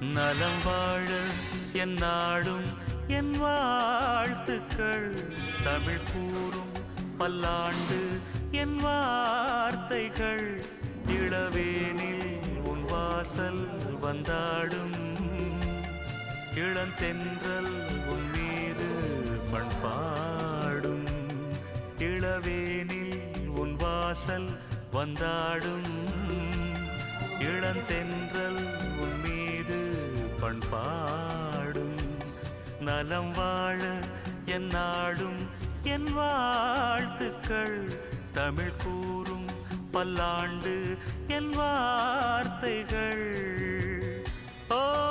நலம் வாழ என் நாடும் என் வாழ்த்துக்கள். தமிழ் கூறும் பல்லாண்டு என் வார்த்தைகள். இளவேனில் உன் வாசல் வந்தாடும். இளந்தென்றல் உன் மீது பண்பாடும். இளவேனில் உன் வாசல் வந்தாடும். இளந்தென்றல் உன் மீது பண்பாடும். நலம் வாழ என் நாடும் என் வாழ்த்துக்கள். தமிழ் கூறும் பல்லாண்டு என் வார்த்தைகள். ஓ